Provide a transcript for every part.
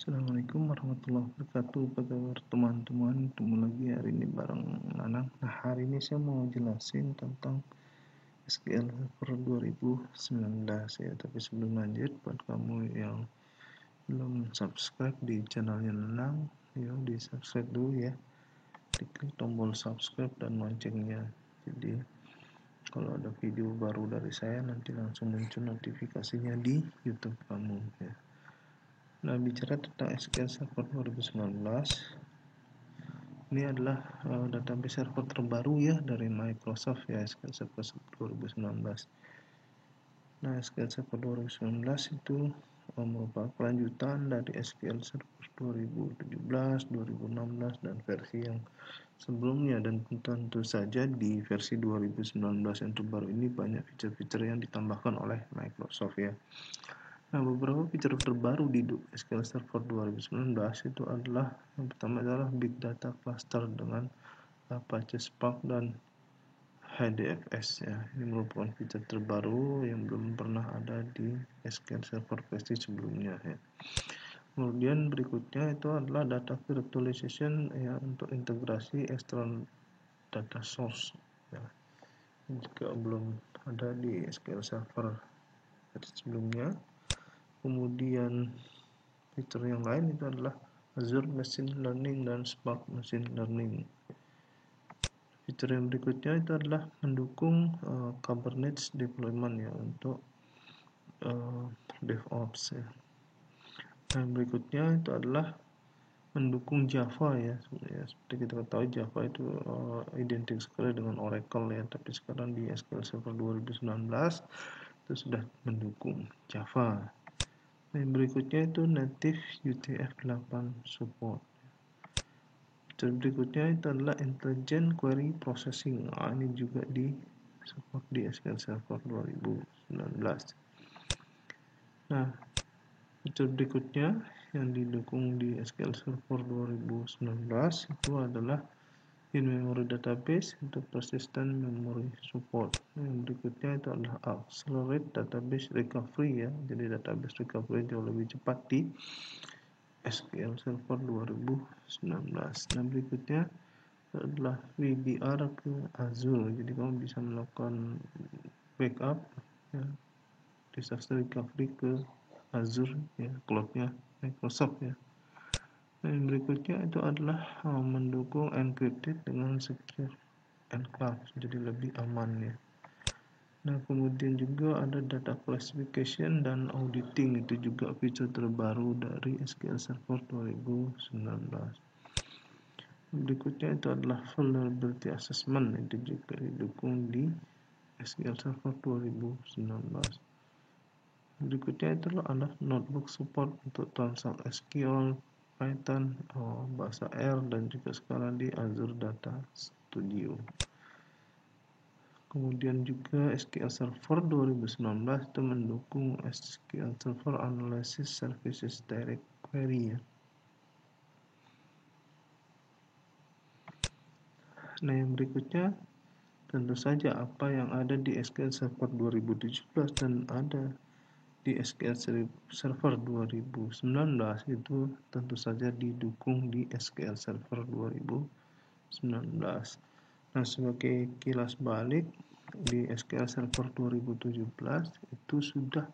Assalamualaikum warahmatullahi wabarakatuh. Apa kabar teman-teman? Ketemu lagi hari ini bareng Nanang. Nah, hari ini saya mau jelasin tentang SQL Server 2019 ya. Tapi sebelum lanjut, buat kamu yang belum subscribe di channelnya Nanang, yuk di subscribe dulu ya. Klik tombol subscribe dan loncengnya. Jadi kalau ada video baru dari saya nanti langsung muncul notifikasinya di YouTube kamu ya. Nah, bicara tentang SQL Server 2019, ini adalah database server terbaru ya dari Microsoft ya, SQL Server 2019. Nah, SQL Server 2019 itu merupakan kelanjutan dari SQL Server 2017, 2016 dan versi yang sebelumnya, dan tentu saja di versi 2019 yang terbaru ini banyak fitur-fitur yang ditambahkan oleh Microsoft ya. Nah, beberapa fitur terbaru di SQL Server 2019 itu adalah, yang pertama adalah Big Data Cluster dengan Apache Spark dan HDFS ya. Ini merupakan fitur terbaru yang belum pernah ada di SQL Server versi sebelumnya ya. Kemudian berikutnya itu adalah Data Virtualization ya, untuk integrasi external data source ya. Ini juga belum ada di SQL Server versi sebelumnya. Kemudian fitur yang lain itu adalah Azure Machine Learning dan Spark Machine Learning. Fitur yang berikutnya itu adalah mendukung Kubernetes deployment ya, untuk DevOps ya. Dan berikutnya itu adalah mendukung Java ya. Seperti kita ketahui Java itu identik sekali dengan Oracle ya, tapi sekarang di SQL Server 2019 itu sudah mendukung Java. Yang berikutnya itu native UTF-8 support. Fitur berikutnya itu adalah intelligent query processing. Ini juga di support di SQL Server 2019. Nah, fitur berikutnya yang didukung di SQL Server 2019 itu adalah in-memory database untuk persistent memory support. Yang berikutnya itu adalah accelerate database recovery ya. Jadi database recovery jauh lebih cepat di SQL Server 2019. Nah, berikutnya adalah VDR ke Azure. Jadi kamu bisa melakukan backup ya, disaster recovery ke Azure ya, cloudnya Microsoft ya. Dan berikutnya itu adalah mendukung encrypted dengan secure enclave, jadi lebih aman ya. Nah, kemudian juga ada data classification dan auditing, itu juga fitur terbaru dari SQL Server 2019. Berikutnya itu adalah vulnerability assessment, itu juga didukung di SQL Server 2019. Berikutnya itu adalah notebook support untuk transaksi SQL, Python, bahasa R, dan juga sekarang di Azure Data Studio. Kemudian juga SQL Server 2019 itu mendukung SQL Server Analysis Services Direct Query ya. Nah, yang berikutnya tentu saja apa yang ada di SQL Server 2017 dan ada di SQL Server 2019 itu tentu saja didukung di SQL Server 2019. Nah, sebagai kilas balik, di SQL Server 2017 itu sudah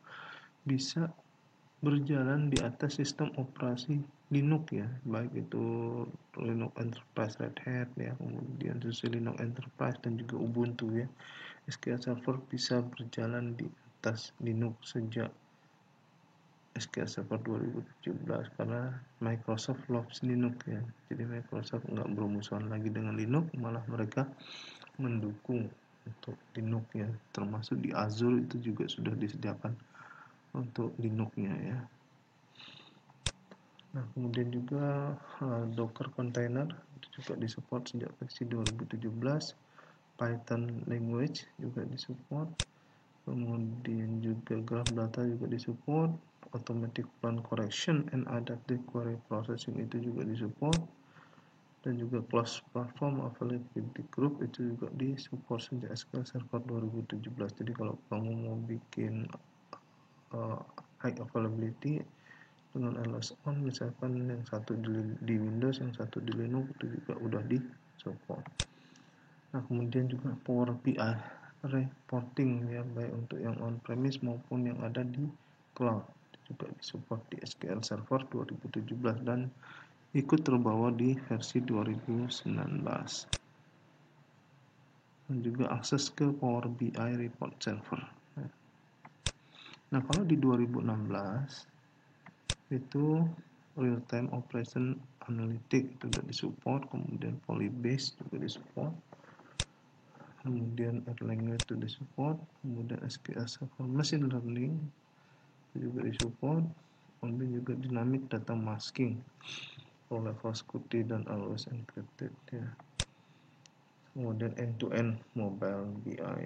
bisa berjalan di atas sistem operasi Linux ya, baik itu Linux Enterprise Red Hat ya, kemudian SUSE Linux Enterprise dan juga Ubuntu ya. SQL Server bisa berjalan di atas Linux sejak SQL Server 2017 karena Microsoft loves Linux ya. Jadi Microsoft nggak bermusuhan lagi dengan Linux, malah mereka mendukung untuk Linux ya, termasuk di Azure itu juga sudah disediakan untuk Linux-nya ya. Nah, kemudian juga Docker Container itu juga disupport sejak versi 2017. Python language juga disupport. Kemudian juga Graph Data juga disupport. Automatic Plan Correction and Adaptive Query Processing itu juga disupport. Dan juga Closed Platform Availability Group itu juga disupport sejak SQL Server 2017. Jadi kalau kamu mau bikin high availability dengan LS on, misalkan yang satu di Windows, yang satu di Linux, itu juga udah di support. Nah, kemudian juga Power BI reporting ya, baik untuk yang on-premise maupun yang ada di cloud, juga disupport di SQL Server 2017 dan ikut terbawa di versi 2019. Dan juga akses ke Power BI report server. Nah, kalau di 2016 itu real time operation analytic itu juga disupport, kemudian Polybase juga disupport, kemudian Erlang itu disupport, kemudian SQL Server Machine Learning itu juga disupport, kemudian juga Dynamic Data Masking, Low Level Security dan Always Encrypted ya. Kemudian end-to-end mobile BI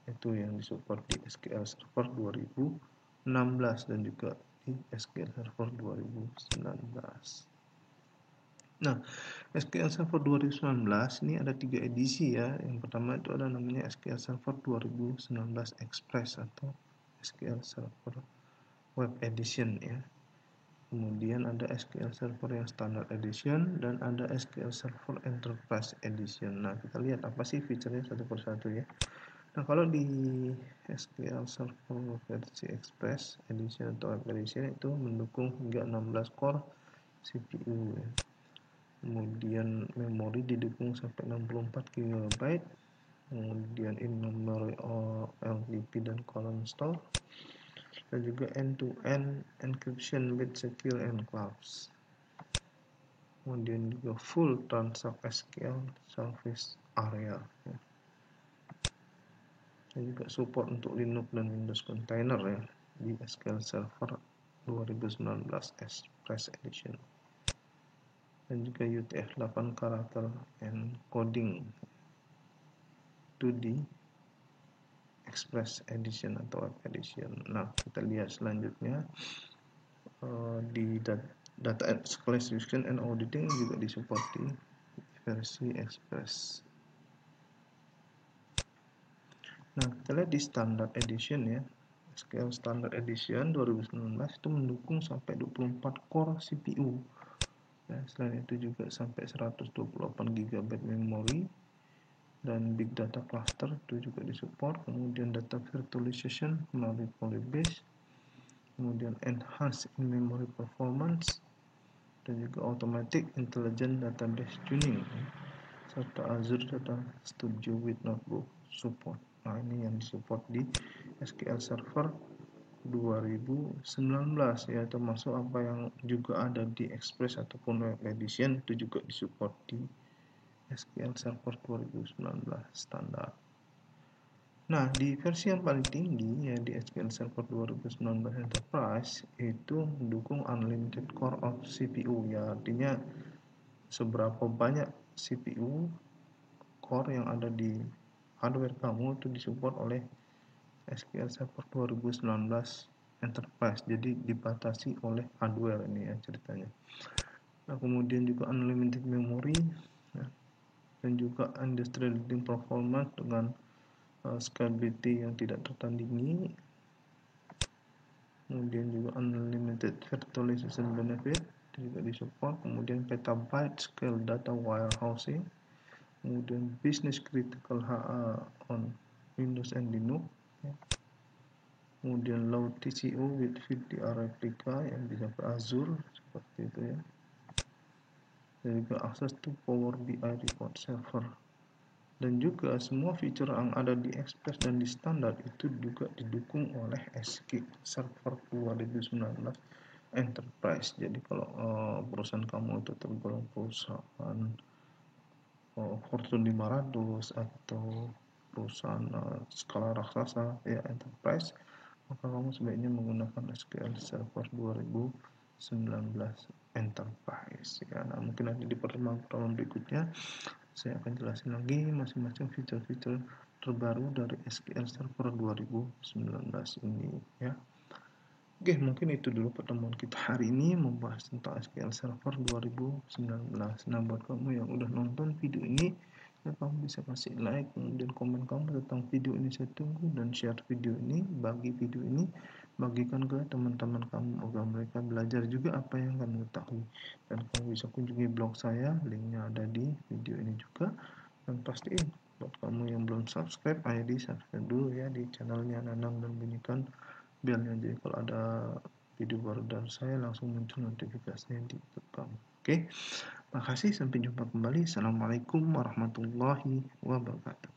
itu yang disupport di SQL Server 2016 dan juga di SQL Server 2019. Nah, SQL Server 2019 ini ada 3 edisi ya. Yang pertama itu ada namanya SQL Server 2019 Express atau SQL Server Web Edition ya. Kemudian ada SQL Server yang Standard Edition dan ada SQL Server Enterprise Edition. Nah, kita lihat apa sih fiturnya satu persatu ya. Nah, kalau di SQL Server versi Express Edition atau Web Edition itu mendukung hingga 16 core CPU ya. Kemudian memori didukung sampai 64 GB, kemudian in-memory LDP dan column store, dan juga end-to-end encryption with secure enclaves. Kemudian juga full transact SQL service area ya. Dan juga support untuk Linux dan Windows Container ya di SQL Server 2019 Express Edition. Dan juga UTF-8 karakter encoding itu di Express Edition atau Web Edition. Nah, kita lihat selanjutnya di data classification and auditing juga disupport di versi Express. Nah, kita lihat di Standard Edition ya. SQL Standard Edition 2019 itu mendukung sampai 24 core CPU. Ya, selain itu juga sampai 128 GB memori dan big data cluster itu juga disupport. Kemudian data virtualization melalui Polybase, kemudian enhanced in-memory performance, dan juga automatic intelligent database tuning, serta Azure Data Studio with Notebook support. Nah, ini yang disupport di SQL Server 2019 ya, termasuk apa yang juga ada di Express ataupun Web Edition itu juga disupport di SQL Server 2019 standar. Nah, di versi yang paling tinggi ya di SQL Server 2019 Enterprise itu mendukung unlimited core of CPU ya, artinya seberapa banyak CPU core yang ada di hardware kamu itu disupport oleh SQL Server 2019 Enterprise, jadi dibatasi oleh hardware ini ya ceritanya. Nah, kemudian juga unlimited memory ya, dan juga industrial leading performance dengan scalability yang tidak tertandingi. Kemudian juga unlimited virtualization benefit juga disupport. Kemudian petabyte scale data warehousing, kemudian business critical HA on Windows and Linux ya. Kemudian low TCO with VDR replica yang bisa ke Azure seperti itu ya. Dan juga akses to Power BI report server. Dan juga semua fitur yang ada di Express dan di standar itu juga didukung oleh SQL Server 2019 Enterprise. Jadi kalau perusahaan kamu itu tergolong perusahaan Fortune 500 atau perusahaan skala raksasa ya Enterprise, maka kamu sebaiknya menggunakan SQL Server 2019 Enterprise ya. Nah, mungkin nanti di pertemuan berikutnya saya akan jelasin lagi masing-masing fitur-fitur terbaru dari SQL Server 2019 ini ya. Oke, mungkin itu dulu pertemuan kita hari ini membahas tentang SQL Server 2019. Nah, buat kamu yang udah nonton video ini, ya kamu bisa kasih like, kemudian komen kamu tentang video ini saya tunggu, dan share video ini, bagi video ini bagikan ke teman-teman kamu agar mereka belajar juga apa yang kamu ketahui. Dan kamu bisa kunjungi blog saya, linknya ada di video ini juga. Dan pastiin buat kamu yang belum subscribe, ayo di subscribe dulu ya di channelnya Nanang dan bunyikan belnya, jadi kalau ada video baru dari saya langsung muncul notifikasinya di YouTube kamu. Oke, makasih, sampai jumpa kembali. Assalamualaikum warahmatullahi wabarakatuh.